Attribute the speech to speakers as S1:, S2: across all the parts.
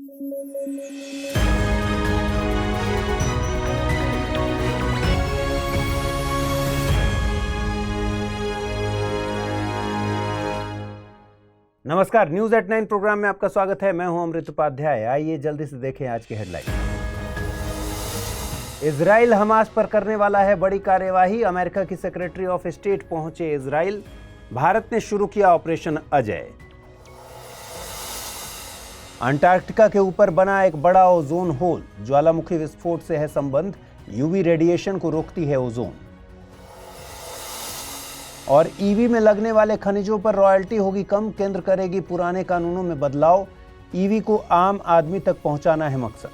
S1: नमस्कार, news at 9 programme में आपका स्वागत है। मैं हूं अमृत उपाध्याय। आइए जल्दी से देखें आज की हेडलाइन। इजराइल हमास पर करने वाला है बड़ी कार्यवाही। अमेरिका की सेक्रेटरी ऑफ स्टेट पहुंचे इजराइल। भारत ने शुरू किया ऑपरेशन अजय। अंटार्कटिका के ऊपर बना एक बड़ा ओजोन होल। ज्वालामुखी विस्फोट से है संबंध। यूवी रेडिएशन को रोकती है ओजोन। और ईवी में लगने वाले खनिजों पर रॉयल्टी होगी कम। केंद्र करेगी पुराने कानूनों में बदलाव। ईवी को आम आदमी तक पहुंचाना है मकसद।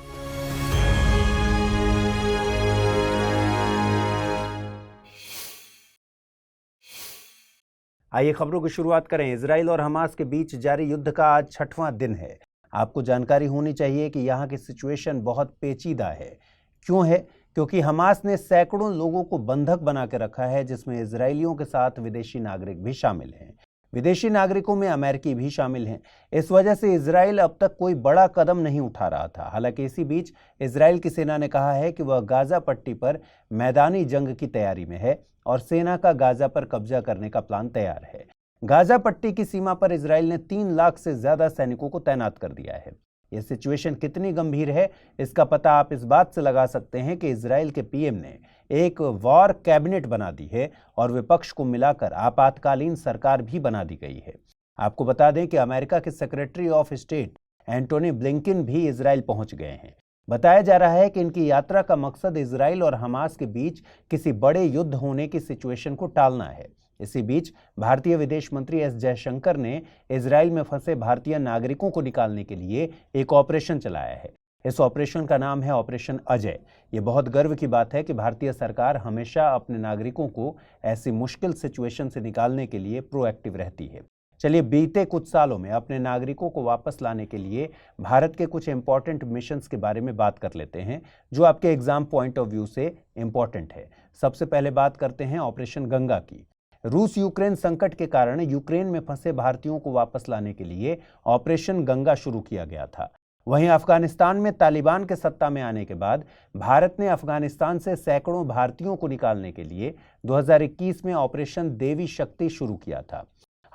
S1: आइए खबरों की शुरुआत करें। इजराइल और हमास के बीच जारी युद्ध का आज 6वां दिन है। आपको जानकारी होनी चाहिए कि यहां की सिचुएशन बहुत पेचीदा है। क्यों है? क्योंकि हमास ने सैकड़ों लोगों को बंधक बना के रखा है, जिसमें इजरायलियों के साथ विदेशी नागरिक भी शामिल हैं। विदेशी नागरिकों में अमेरिकी भी शामिल हैं। इस वजह से इजराइल अब तक कोई बड़ा कदम नहीं उठा रहा था। हालांकि इसी बीच इजराइल की सेना ने कहा है कि वह गाजा पट्टी पर मैदानी जंग की तैयारी में है और सेना का गाजा पर कब्जा करने का प्लान तैयार है। गाजा पट्टी की सीमा पर इजराइल ने 3 लाख से ज्यादा सैनिकों को तैनात कर दिया है। यह सिचुएशन कितनी गंभीर है, इसका पता आप इस बात से लगा सकते हैं कि इजराइल के पीएम ने एक वॉर कैबिनेट बना दी है और विपक्ष को मिलाकर आपातकालीन सरकार भी बना दी गई है। आपको बता दें कि अमेरिका के secretary of state Antony Blinken भी इजराइल पहुंच गए हैं। बताया जा रहा है कि इनकी यात्रा का मकसद इजराइल और हमास के बीच किसी बड़े युद्ध होने की सिचुएशन को टालना है। इसी बीच भारतीय विदेश मंत्री एस जयशंकर ने इजराइल में फंसे भारतीय नागरिकों को निकालने के लिए एक ऑपरेशन चलाया है। इस ऑपरेशन का नाम है ऑपरेशन अजय। ये बहुत गर्व की बात है कि भारतीय सरकार हमेशा अपने नागरिकों को ऐसी मुश्किल सिचुएशन से निकालने के लिए प्रोएक्टिव रहती है। चलिए बीते कुछ सालों में अपने नागरिकों को वापस लाने के लिए भारत के कुछ इंपॉर्टेंट मिशंस के बारे में बात कर लेते हैं, जो आपके एग्जाम पॉइंट ऑफ व्यू से इंपॉर्टेंट है। सबसे पहले बात करते हैं ऑपरेशन गंगा की। रूस यूक्रेन संकट के कारण यूक्रेन में फंसे भारतीयों को वापस लाने के लिए ऑपरेशन गंगा शुरू किया गया था। वहीं अफगानिस्तान में तालिबान के सत्ता में आने के बाद भारत ने अफगानिस्तान से सैकड़ों भारतीयों को निकालने के लिए 2021 में ऑपरेशन देवी शक्ति शुरू किया था।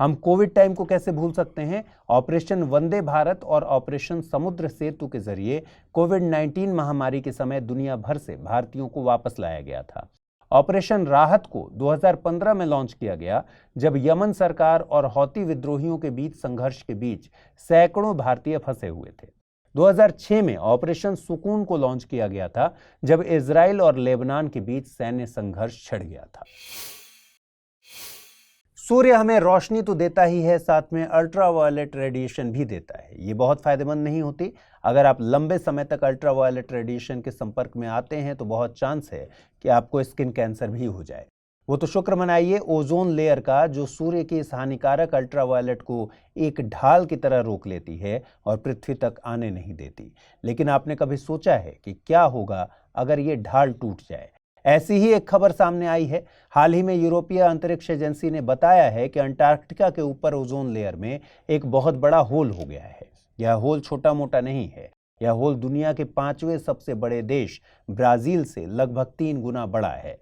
S1: हम कोविड टाइम को कैसे भूल सकते हैं। ऑपरेशन वंदे भारत और ऑपरेशन समुद्र सेतु के जरिए कोविड-19 महामारी के समय दुनिया भर से भारतीयों को वापस लाया गया था। ऑपरेशन राहत को 2015 में लॉन्च किया गया, जब यमन सरकार और हौती विद्रोहियों के बीच संघर्ष के बीच सैकड़ों भारतीय फंसे हुए थे। 2006 में ऑपरेशन सुकून को लॉन्च किया गया था, जब इजराइल और लेबनान के बीच सैन्य संघर्ष छिड़ गया था। सूर्य हमें रोशनी तो देता ही है, साथ में अल्ट्रावायलेट रेडिएशन भी देता है। ये बहुत फायदेमंद नहीं होती। अगर आप लंबे समय तक अल्ट्रावायलेट रेडिएशन के संपर्क में आते हैं तो बहुत चांस है कि आपको स्किन कैंसर भी हो जाए। वो तो शुक्र मनाइए ओजोन लेयर का, जो सूर्य की इस हानिकारक अल्ट्रावायलेट को एक ढाल की तरह रोक लेती है और पृथ्वी तक आने नहीं देती। लेकिन आपने कभी सोचा है कि क्या होगा अगर ये ढाल टूट जाए? ऐसी ही एक खबर सामने आई है। हाल ही में यूरोपीय अंतरिक्ष एजेंसी ने बताया है कि अंटार्कटिका के ऊपर ओजोन लेयर में एक बहुत बड़ा होल हो गया है। यह होल छोटा मोटा नहीं है। यह होल दुनिया के 5वें सबसे बड़े देश ब्राजील से लगभग 3 गुना बड़ा है।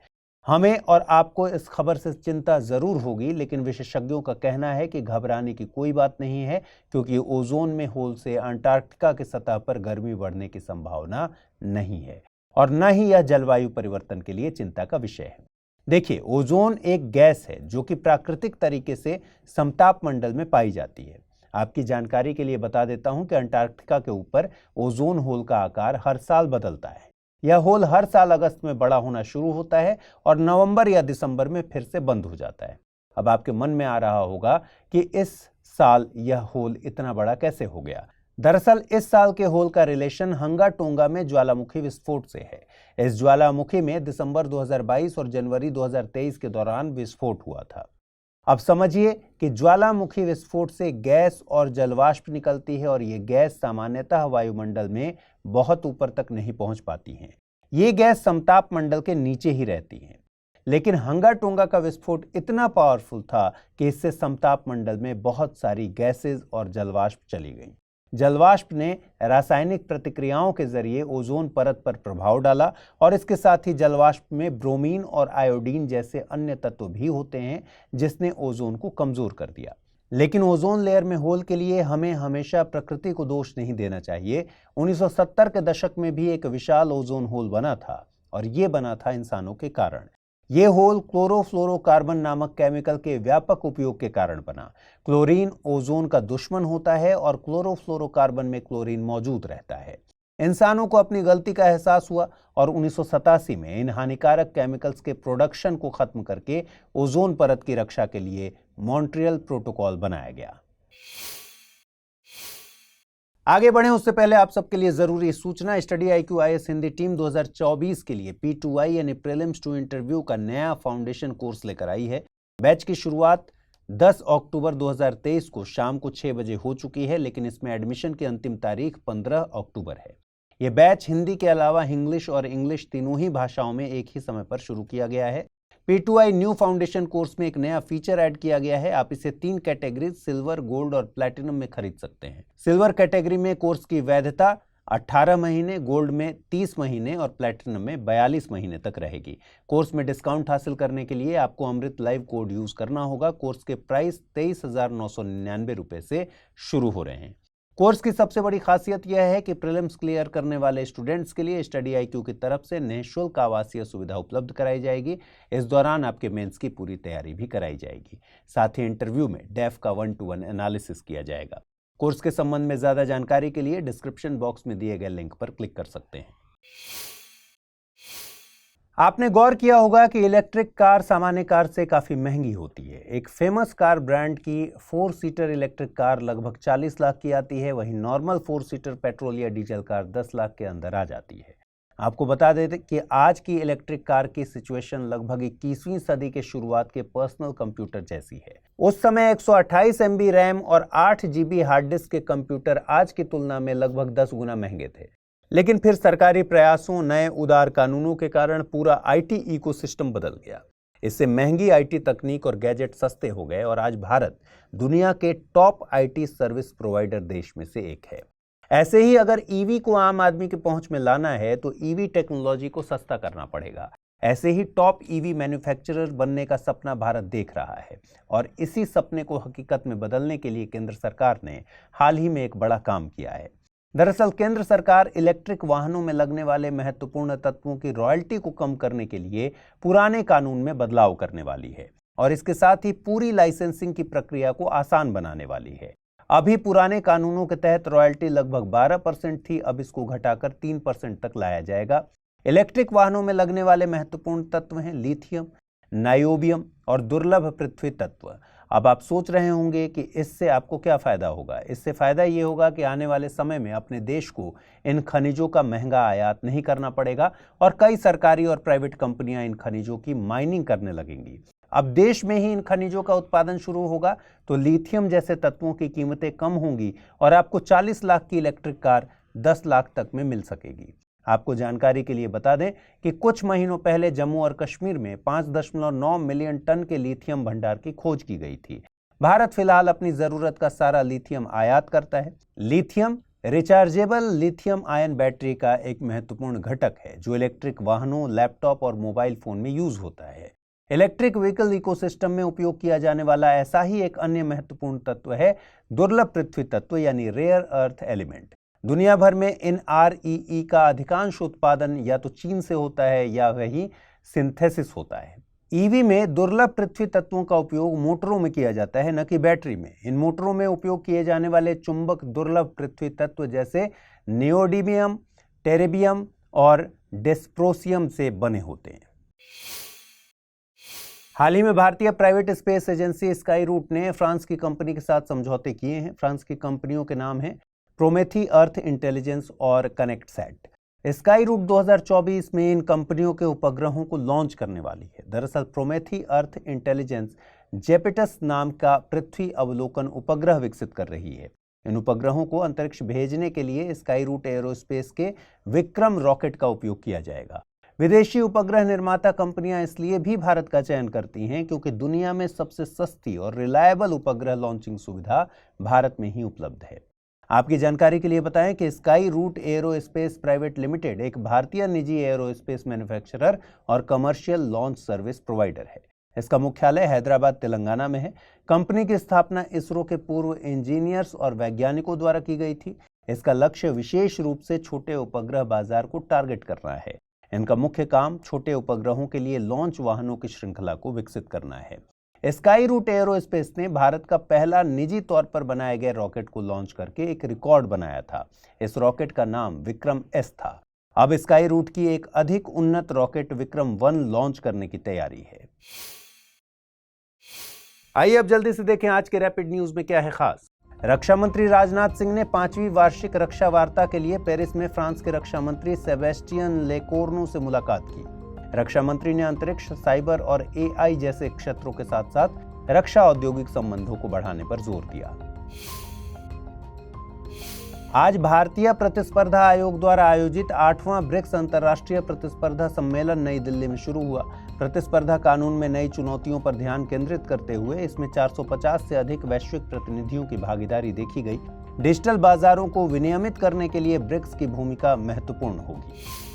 S1: हमें और आपको इस खबर से चिंता जरूर होगी, लेकिन विशेषज्ञों का कहना है कि घबराने की कोई बात नहीं है, क्योंकि ओजोन में होल से अंटार्कटिका की सतह पर गर्मी बढ़ने की संभावना नहीं है और न ही यह जलवायु परिवर्तन के लिए चिंता का विषय है। देखिए, ओजोन एक गैस है जो कि प्राकृतिक तरीके से समताप मंडल में पाई जाती है। आपकी जानकारी के लिए बता देता हूं कि अंटार्कटिका के ऊपर ओजोन होल का आकार हर साल बदलता है। यह होल हर साल अगस्त में बड़ा होना शुरू होता है और नवंबर या दिसंबर में फिर से बंद हो जाता है। अब आपके मन में आ रहा होगा कि इस साल यह होल इतना बड़ा कैसे हो गया। दरअसल इस साल के होल का रिलेशन हंगा टोंगा में ज्वालामुखी विस्फोट से है। इस ज्वालामुखी में दिसंबर 2022 और जनवरी 2023 के दौरान विस्फोट हुआ था। अब समझिए कि ज्वालामुखी विस्फोट से गैस और जलवाष्प निकलती है और ये गैस सामान्यतः वायुमंडल में बहुत ऊपर तक नहीं पहुंच पाती हैं। ये गैस समताप मंडल के नीचे ही रहती हैं। लेकिन हंगा टोंगा का विस्फोट इतना पावरफुल था कि इससे समताप मंडल में बहुत सारी गैसेज और जलवाष्प चली गई। जलवाष्प ने रासायनिक प्रतिक्रियाओं के जरिए ओजोन परत पर प्रभाव डाला और इसके साथ ही जलवाष्प में ब्रोमीन और आयोडीन जैसे अन्य तत्व भी होते हैं जिसने ओजोन को कमजोर कर दिया। लेकिन ओजोन लेयर में होल के लिए हमें हमेशा प्रकृति को दोष नहीं देना चाहिए। 1970 के दशक में भी एक विशाल ओजोन होल बना था और ये बना था इंसानों के कारण। ये होल क्लोरोफ्लोरोकार्बन नामक केमिकल के व्यापक उपयोग के कारण बना। क्लोरीन ओजोन का दुश्मन होता है और क्लोरोफ्लोरोकार्बन में क्लोरीन मौजूद रहता है। इंसानों को अपनी गलती का एहसास हुआ और 1987 में इन हानिकारक केमिकल्स के प्रोडक्शन को खत्म करके ओजोन परत की रक्षा के लिए मॉन्ट्रियल प्रोटोकॉल बनाया गया। आगे बढ़ें उससे पहले आप सबके लिए जरूरी सूचना, study IQ IAS Hindi team 2024 के लिए P2I यानी प्रीलिम्स टू इंटरव्यू का नया फाउंडेशन कोर्स लेकर आई है। बैच की शुरुआत 10 अक्टूबर 2023 को शाम को 6 बजे हो चुकी है, लेकिन इसमें एडमिशन की अंतिम तारीख 15 अक्टूबर है। यह बैच हिंदी के अलावा इंग्लिश और इंग्लिश तीनों ही भाषाओं में एक ही समय पर शुरू किया गया है। P2I न्यू फाउंडेशन कोर्स में एक नया फीचर ऐड किया गया है। आप इसे 3 कैटेगरी सिल्वर, गोल्ड और प्लैटिनम में खरीद सकते हैं। सिल्वर कैटेगरी में कोर्स की वैधता 18 महीने, गोल्ड में 30 महीने और प्लैटिनम में 42 महीने तक रहेगी। कोर्स में डिस्काउंट हासिल करने के लिए आपको अमृत लाइव कोड यूज करना होगा। कोर्स के प्राइस 23,999 रुपए से शुरू हो रहे हैं। कोर्स की सबसे बड़ी खासियत यह है कि प्रीलिम्स क्लियर करने वाले स्टूडेंट्स के लिए स्टडी IQ की तरफ से निःशुल्क आवासीय सुविधा उपलब्ध कराई जाएगी। इस दौरान आपके मेंस की पूरी तैयारी भी कराई जाएगी। साथ ही इंटरव्यू में डेफ का 1-to-1 एनालिसिस किया जाएगा। कोर्स के संबंध में ज्यादा जानकारी के लिए डिस्क्रिप्शन बॉक्स में दिए गए लिंक पर क्लिक कर सकते हैं। आपने गौर किया होगा कि इलेक्ट्रिक कार सामान्य कार से काफी महंगी होती है। एक फेमस कार ब्रांड की 4 सीटर इलेक्ट्रिक कार लगभग 40 लाख की आती है, वहीं नॉर्मल 4 सीटर पेट्रोल या डीजल कार 10 लाख के अंदर आ जाती है। आपको बता देते कि आज की इलेक्ट्रिक कार की सिचुएशन लगभग 21वीं सदी के शुरुआत के पर्सनल कंप्यूटर जैसी है। उस समय 128 MB रैम और 8 GB हार्ड डिस्क के कंप्यूटर आज की तुलना में लगभग 10 गुना महंगे थे। लेकिन फिर सरकारी प्रयासों, नए उदार कानूनों के कारण पूरा IT इकोसिस्टम बदल गया। इससे महंगी IT तकनीक और गैजेट सस्ते हो गए और आज भारत दुनिया के टॉप IT सर्विस प्रोवाइडर देश में से एक है। ऐसे ही अगर EV को आम आदमी की पहुंच में लाना है तो EV टेक्नोलॉजी को सस्ता करना पड़ेगा। ऐसे ही टॉप EV मैन्युफैक्चरर बनने का सपना भारत देख रहा है और इसी सपने को हकीकत में बदलने के लिए केंद्र सरकार ने हाल ही में एक बड़ा काम किया है। दरअसल केंद्र सरकार इलेक्ट्रिक वाहनों में लगने वाले महत्वपूर्ण तत्वों की रॉयल्टी को कम करने के लिए पुराने कानून में बदलाव करने वाली है और इसके साथ ही पूरी लाइसेंसिंग की प्रक्रिया को आसान बनाने वाली है। अभी पुराने कानूनों के तहत रॉयल्टी लगभग 12% थी, अब इसको घटाकर 3% तक लाया जाएगा। इलेक्ट्रिक वाहनों में लगने वाले महत्वपूर्ण तत्व हैं लिथियम, नायोबियम और दुर्लभ पृथ्वी तत्व। अब आप सोच रहे होंगे कि इससे आपको क्या फायदा होगा। इससे फायदा ये होगा कि आने वाले समय में अपने देश को इन खनिजों का महंगा आयात नहीं करना पड़ेगा और कई सरकारी और प्राइवेट कंपनियां इन खनिजों की माइनिंग करने लगेंगी। अब देश में ही इन खनिजों का उत्पादन शुरू होगा तो लिथियम जैसे तत्वों की कीमतें कम होंगी और आपको 40 लाख की इलेक्ट्रिक कार 10 लाख तक में मिल सकेगी। आपको जानकारी के लिए बता दें कि कुछ महीनों पहले जम्मू और कश्मीर में 5.9 मिलियन टन के लिथियम भंडार की खोज की गई थी। भारत फिलहाल अपनी जरूरत का सारा लिथियम आयात करता है। Lithium rechargeable lithium ion battery का एक महत्वपूर्ण घटक है जो इलेक्ट्रिक वाहनों, लैपटॉप और मोबाइल फोन में यूज होता है। इलेक्ट्रिक व्हीकल इकोसिस्टम में उपयोग किया जाने वाला ऐसा ही एक अन्य महत्वपूर्ण तत्व है दुर्लभ पृथ्वी तत्व यानी रेयर अर्थ एलिमेंट। दुनिया भर में इन REE का अधिकांश उत्पादन या तो चीन से होता है या वही सिंथेसिस होता है। EV में दुर्लभ पृथ्वी तत्वों का उपयोग मोटरों में किया जाता है, न कि बैटरी में। इन मोटरों में उपयोग किए जाने वाले चुंबक दुर्लभ पृथ्वी तत्व जैसे नियोडिमियम, टेरेबियम और डिस्प्रोसियम से बने होते हैं। हाल ही में भारतीय private space agency Skyroot ने फ्रांस की कंपनी के साथ समझौते किए हैं। फ्रांस की कंपनियों के नाम हैं प्रोमेथी, अर्थ इंटेलिजेंस और कनेक्टसैट। स्काई रूट 2024 में इन कंपनियों के उपग्रहों को लॉन्च करने वाली है। दरअसल प्रोमेथी अर्थ इंटेलिजेंस जेपिटस नाम का पृथ्वी अवलोकन उपग्रह विकसित कर रही है। इन उपग्रहों को अंतरिक्ष भेजने के लिए स्काई रूट एरोस्पेस के विक्रम रॉकेट का उपयोग किया जाएगा। विदेशी उपग्रह निर्माता कंपनियां इसलिए भी भारत का चयन करती हैं क्योंकि दुनिया में सबसे सस्ती और रिलायबल उपग्रह लॉन्चिंग सुविधा भारत में ही उपलब्ध है। आपकी जानकारी के लिए बताएं कि Skyroot aerospace private limited एक भारतीय निजी एरोस्पेस मैन्युफैक्चरर और कमर्शियल लॉन्च सर्विस प्रोवाइडर है। इसका मुख्यालय हैदराबाद, तेलंगाना में है। कंपनी की स्थापना इसरो के पूर्व इंजीनियर्स और वैज्ञानिकों द्वारा की गई थी। इसका लक्ष्य विशेष रूप से छोटे उपग्रह बाजार को टारगेट करना है। इनका मुख्य काम छोटे उपग्रहों के लिए लॉन्च वाहनों की श्रृंखला को विकसित करना है। स्काई रूट एरोस्पेस ने भारत का पहला निजी तौर पर बनाए गए रॉकेट को लॉन्च करके एक रिकॉर्ड बनाया था। इस रॉकेट का नाम विक्रम एस था। अब स्काई रूट की एक अधिक उन्नत रॉकेट विक्रम 1 लॉन्च करने की तैयारी है। आइए अब जल्दी से देखें आज के रैपिड न्यूज में क्या है खास। रक्षा मंत्री राजनाथ सिंह ने 5वीं वार्षिक रक्षा वार्ता के लिए पेरिस में फ्रांस के रक्षा मंत्री सेबेस्टियन लेकोर्नु से मुलाकात की। रक्षा मंत्री ने अंतरिक्ष, साइबर और एआई जैसे क्षेत्रों के साथ साथ रक्षा औद्योगिक संबंधों को बढ़ाने पर जोर दिया। आज भारतीय प्रतिस्पर्धा आयोग द्वारा आयोजित 8वां ब्रिक्स अंतर्राष्ट्रीय प्रतिस्पर्धा सम्मेलन नई दिल्ली में शुरू हुआ। प्रतिस्पर्धा कानून में नई चुनौतियों पर ध्यान केंद्रित करते हुए इसमें 450 से अधिक वैश्विक प्रतिनिधियों की भागीदारी देखी गई। डिजिटल बाजारों को विनियमित करने के लिए ब्रिक्स की भूमिका महत्वपूर्ण होगी।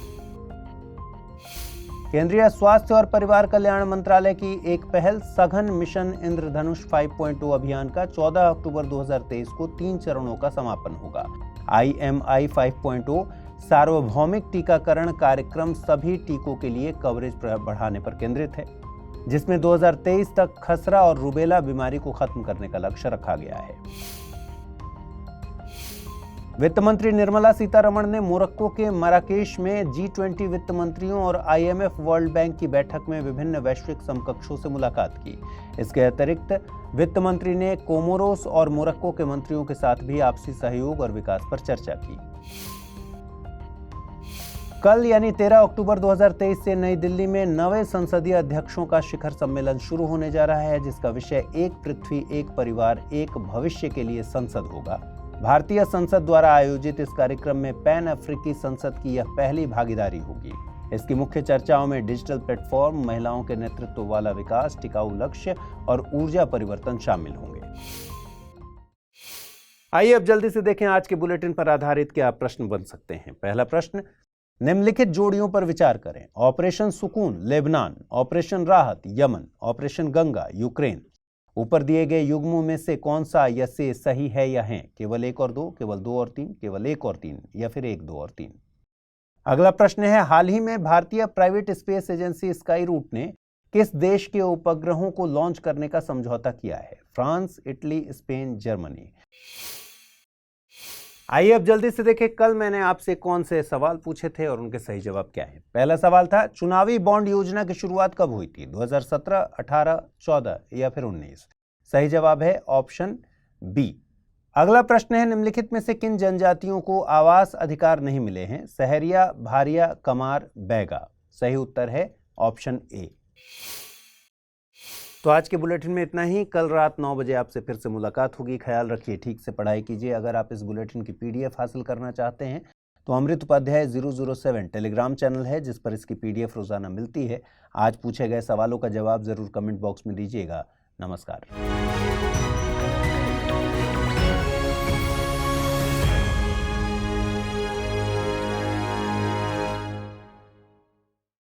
S1: केंद्रीय स्वास्थ्य और परिवार कल्याण मंत्रालय की एक पहल सघन मिशन इंद्रधनुष 5.0 अभियान का 14 अक्टूबर 2023 को 3 चरणों का समापन होगा। IMI 5.0 सार्वभौमिक टीकाकरण कार्यक्रम सभी टीकों के लिए कवरेज बढ़ाने पर केंद्रित है, जिसमें 2023 तक खसरा और रूबेला बीमारी को खत्म करने का लक्ष्य रखा गया है। वित्त मंत्री निर्मला सीतारमण ने मोरक्को के मराकेश में G20 वित्त मंत्रियों और IMF वर्ल्ड बैंक की बैठक में विभिन्न वैश्विक समकक्षों से मुलाकात की। इसके अतिरिक्त वित्त मंत्री ने कोमोरोस और मोरक्को के मंत्रियों के साथ भी आपसी सहयोग और विकास पर चर्चा की। कल यानी 13 अक्टूबर 2023 से नई दिल्ली में नवे संसदीय अध्यक्षों का शिखर सम्मेलन शुरू होने जा रहा है, जिसका विषय एक पृथ्वी, एक परिवार, एक भविष्य के लिए संसद होगा। भारतीय संसद द्वारा आयोजित इस कार्यक्रम में पैन अफ्रीकी संसद की यह पहली भागीदारी होगी। इसकी मुख्य चर्चाओं में डिजिटल प्लेटफॉर्म, महिलाओं के नेतृत्व वाला विकास, टिकाऊ लक्ष्य और ऊर्जा परिवर्तन शामिल होंगे। आइए अब जल्दी से देखें आज के बुलेटिन पर आधारित क्या प्रश्न बन सकते हैं। पहला प्रश्न, निम्नलिखित जोड़ियों पर विचार करें। ऑपरेशन सुकून लेबनान, ऑपरेशन राहत यमन, ऑपरेशन गंगा यूक्रेन। ऊपर दिए गए युग्मों में से कौन सा या से सही है या हैं? केवल 1 और 2, केवल 2 और 3, केवल 1 और 3 या फिर 1, 2 और 3। अगला प्रश्न है, हाल ही में भारतीय private space agency Skyroot ने किस देश के उपग्रहों को लॉन्च करने का समझौता किया है? France, Italy, Spain, Germany. आइए अब जल्दी से देखें कल मैंने आपसे कौन से सवाल पूछे थे और उनके सही जवाब क्या है। पहला सवाल था, चुनावी बॉन्ड योजना की शुरुआत कब हुई थी? 2017, 18, 14 या फिर 19? सही जवाब है ऑप्शन बी। अगला प्रश्न है, निम्नलिखित में से किन जनजातियों को आवास अधिकार नहीं मिले हैं? सहरिया, भारिया, कमार, बैगा। सही उत्तर है ऑप्शन ए। तो आज के बुलेटिन में इतना ही। कल रात 9 बजे आपसे फिर से मुलाकात होगी। ख्याल रखिए, ठीक से पढ़ाई कीजिए। अगर आप इस बुलेटिन की PDF हासिल करना चाहते हैं तो अमृत उपाध्याय 007 टेलीग्राम चैनल है, जिस पर इसकी PDF रोजाना मिलती है। आज पूछे गए सवालों का जवाब जरूर कमेंट बॉक्स में दीजिएगा। नमस्कार।